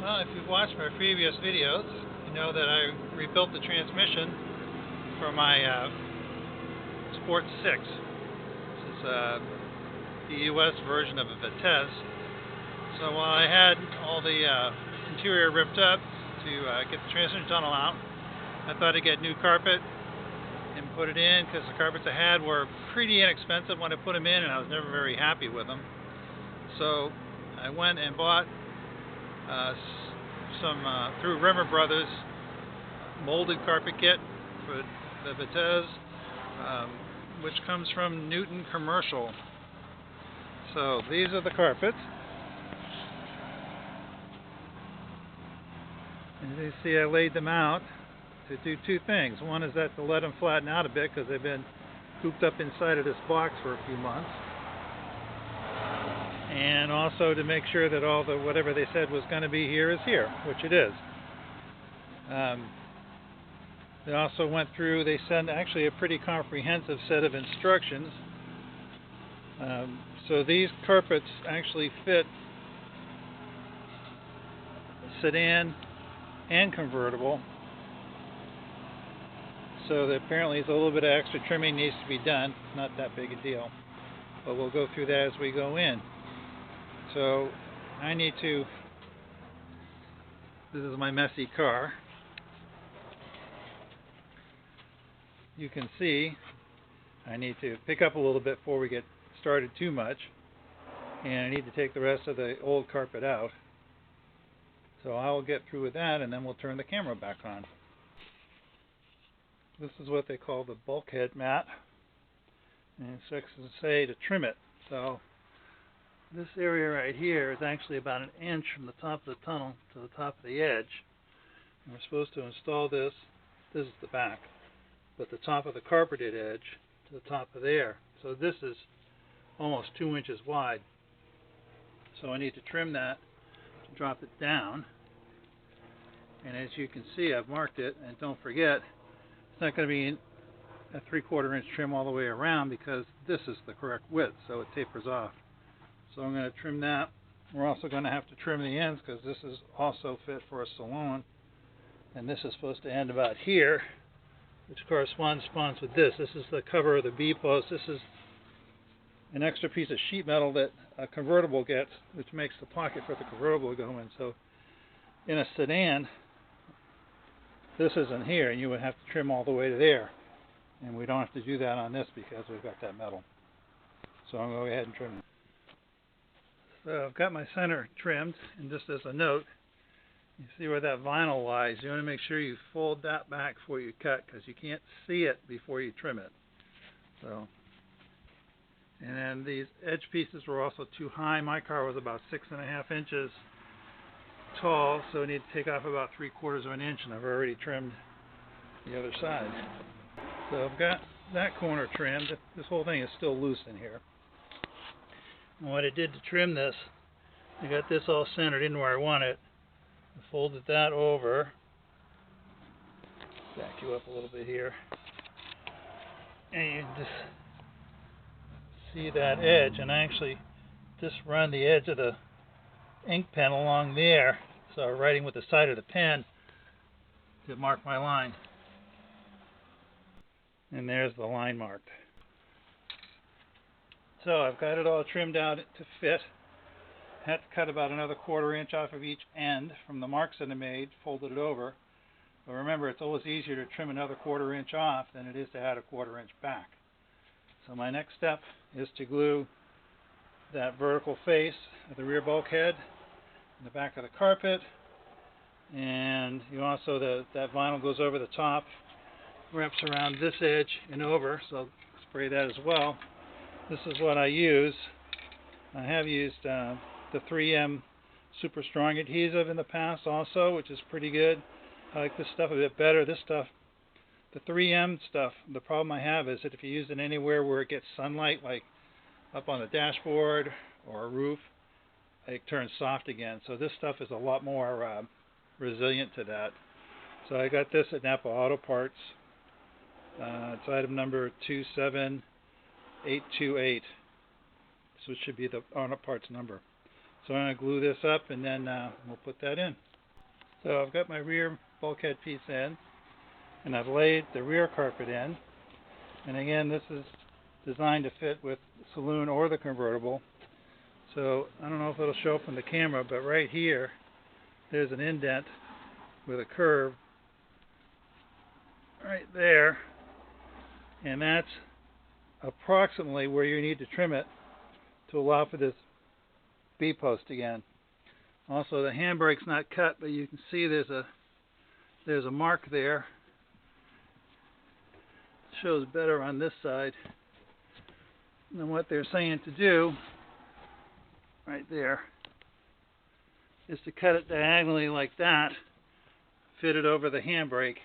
Well, if you've watched my previous videos, you know that I rebuilt the transmission for my Sport 6. This is the US version of a Vitesse. So while I had all the interior ripped up to get the transmission tunnel out, I thought I'd get new carpet and put it in, because the carpets I had were pretty inexpensive when I put them in, and I was never very happy with them. So I went and bought some through Rimmer Brothers molded carpet kit for the Vitesse, which comes from Newton Commercial. So these are the carpets. As you see, I laid them out to do two things. One is that to let them flatten out a bit, because they've been cooped up inside of this box for a few months. And also to make sure that all the whatever they said was going to be here is here, which it is. They also went through, they sent actually a pretty comprehensive set of instructions. So these carpets actually fit sedan and convertible. So that apparently a little bit of extra trimming needs to be done. Not that big a deal, but we'll go through that as we go in. So I need to, this is my messy car. You can see I need to pick up a little bit before we get started too much, and I need to take the rest of the old carpet out. So I'll get through with that, and then we'll turn the camera back on. This is what they call the bulkhead mat, and it's to say to trim it. So this area right here is actually about 1 inch from the top of the tunnel to the top of the edge. And we're supposed to install this. This is the back, but the top of the carpeted edge to the top of there. So this is almost 2 inches wide. So I need to trim that to drop it down. And as you can see, I've marked it. And don't forget, it's not going to be a 3/4 inch trim all the way around, because this is the correct width, so it tapers off. So I'm going to trim that. We're also going to have to trim the ends, because this is also fit for a salon. And this is supposed to end about here, which corresponds with this. This is the cover of the B-post. This is an extra piece of sheet metal that a convertible gets, which makes the pocket for the convertible to go in. So in a sedan, this isn't here, and you would have to trim all the way to there. And we don't have to do that on this because we've got that metal. So I'm going to go ahead and trim it. So I've got my center trimmed, and just as a note, you see where that vinyl lies. You want to make sure you fold that back before you cut, because you can't see it before you trim it. So, and then these edge pieces were also too high. My car was about 6.5 inches tall, so I need to take off about 3/4 of an inch, and I've already trimmed the other side. So I've got that corner trimmed. This whole thing is still loose in here. And what I did to trim this, I got this all centered in where I want it. I folded that over. Back you up a little bit here. And you can just see that edge. And I actually just run the edge of the ink pen along there. So I'm writing with the side of the pen to mark my line. And there's the line marked. So I've got it all trimmed out to fit. Had to cut about another 1/4 inch off of each end from the marks that I made, folded it over. But remember, it's always easier to trim another 1/4 inch off than it is to add a 1/4 inch back. So my next step is to glue that vertical face of the rear bulkhead in the back of the carpet. And you also, that vinyl goes over the top, wraps around this edge and over, so I'll spray that as well. This is what I use. I have used the 3M super strong adhesive in the past also, which is pretty good. I like this stuff a bit better. This stuff, the 3M stuff, the problem I have is that if you use it anywhere where it gets sunlight, like up on the dashboard or a roof, it turns soft again. So this stuff is a lot more resilient to that. So I got this at Napa Auto Parts. It's item number 27828. So it should be the Auto Parts number. So I'm going to glue this up, and then we'll put that in. So I've got my rear bulkhead piece in, and I've laid the rear carpet in. And again, this is designed to fit with the saloon or the convertible. So I don't know if it'll show up on the camera, but right here, there's an indent with a curve right there, and that's approximately where you need to trim it to allow for this B-post again. Also, the handbrake's not cut, but you can see there's a mark there. It shows better on this side. And what they're saying to do right there is to cut it diagonally like that, fit it over the handbrake,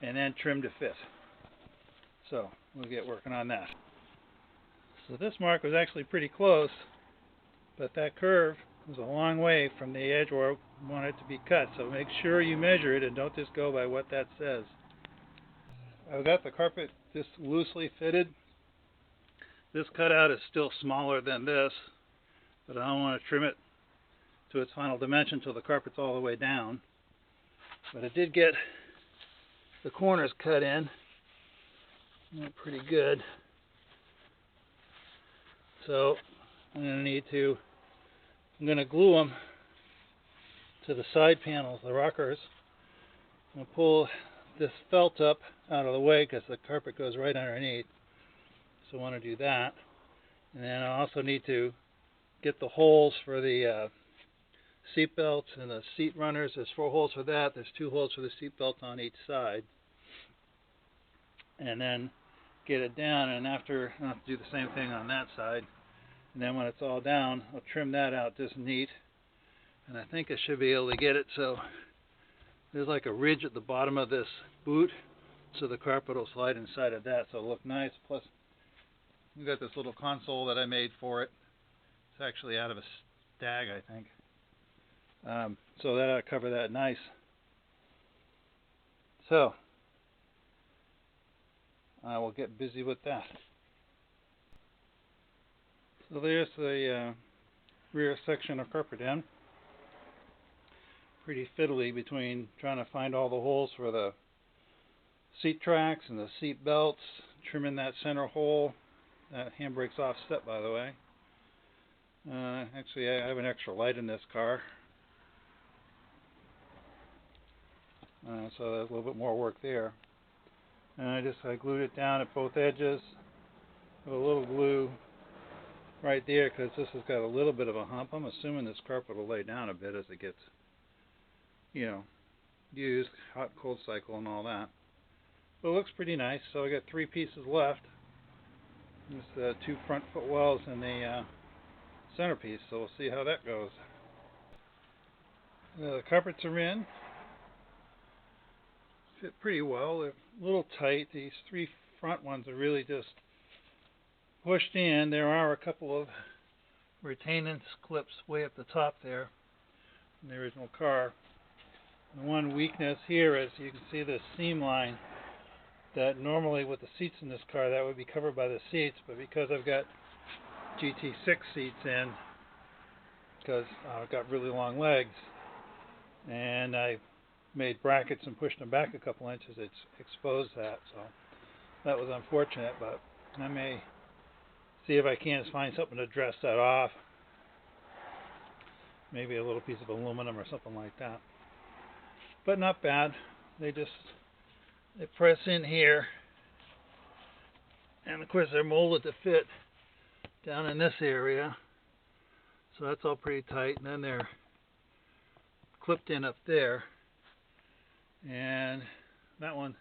and then trim to fit. So we'll get working on that. So this mark was actually pretty close, but that curve was a long way from the edge where I want it to be cut. So make sure you measure it and don't just go by what that says. I've got the carpet just loosely fitted. This cutout is still smaller than this, but I don't want to trim it to its final dimension until the carpet's all the way down. But I did get the corners cut in. They're pretty good. So I'm going to glue them to the side panels, the rockers. I'm going to pull this felt up out of the way because the carpet goes right underneath. So I want to do that. And then I also need to get the holes for the seat belts and the seat runners. There's 4 holes for that. There's 2 holes for the seat belt on each side. And then get it down, and after I'll have to do the same thing on that side. And then when it's all down, I'll trim that out just neat. And I think I should be able to get it so there's like a ridge at the bottom of this boot, so the carpet will slide inside of that, so it'll look nice. Plus, we got this little console that I made for it. It's actually out of a stag, I think. So that'll cover that nice. So I will get busy with that. So there's the rear section of carpet end. Pretty fiddly between trying to find all the holes for the seat tracks and the seat belts, trimming that center hole. That handbrake's offset, by the way. Actually, I have an extra light in this car. So there's a little bit more work there. And I glued it down at both edges with a little glue right there because this has got a little bit of a hump. I'm assuming this carpet will lay down a bit as it gets, used, hot and cold cycle and all that. But it looks pretty nice. So I got 3 pieces left. Just 2 front footwells and the centerpiece. So we'll see how that goes. The carpets are in. Fit pretty well. They're a little tight. These 3 front ones are really just pushed in. There are a couple of retainance clips way up the top there in the original car. And one weakness here is you can see this seam line that normally with the seats in this car that would be covered by the seats, but because I've got GT6 seats in, because I've got really long legs and I made brackets and pushed them back a couple inches, it's exposed that. So that was unfortunate, but I may see if I can find something to dress that off. Maybe a little piece of aluminum or something like that. But not bad. They press in here, and of course they're molded to fit down in this area. So that's all pretty tight, and then they're clipped in up there. And that one,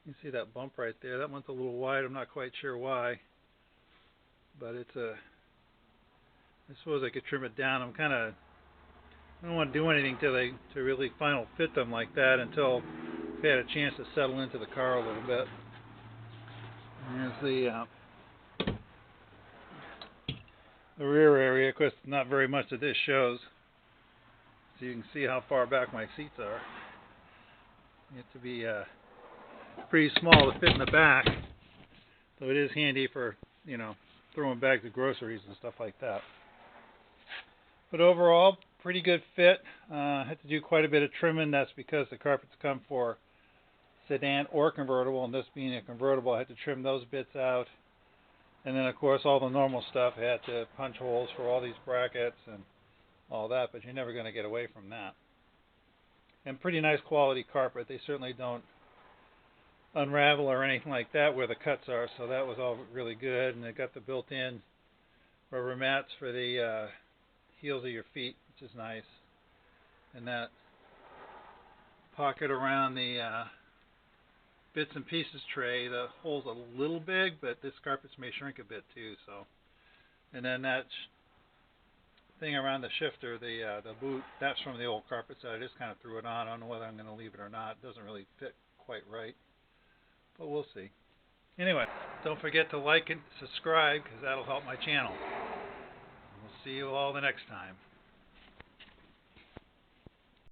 you can see that bump right there. That one's a little wide. I'm not quite sure why, but I suppose I could trim it down. I don't want to do anything to really final fit them like that until we had a chance to settle into the car a little bit. And there's the rear area. Of course, not very much of this shows, so you can see how far back my seats are. You have to be pretty small to fit in the back, so it is handy for throwing bags of groceries and stuff like that. But overall, pretty good fit. I had to do quite a bit of trimming. That's because the carpets come for sedan or convertible, and this being a convertible, I had to trim those bits out. And then, of course, all the normal stuff. I had to punch holes for all these brackets and all that, but you're never going to get away from that. And pretty nice quality carpet. They certainly don't unravel or anything like that where the cuts are, so that was all really good. And they got the built-in rubber mats for the heels of your feet, which is nice. And that pocket around the bits and pieces tray, the hole's a little big, but this carpets may shrink a bit too. So, and then that thing around the shifter, the boot, that's from the old carpet set. I just kind of threw it on. I don't know whether I'm going to leave it or not. It doesn't really fit quite right, but we'll see. Anyway, don't forget to like and subscribe, because that'll help my channel. We'll see you all the next time.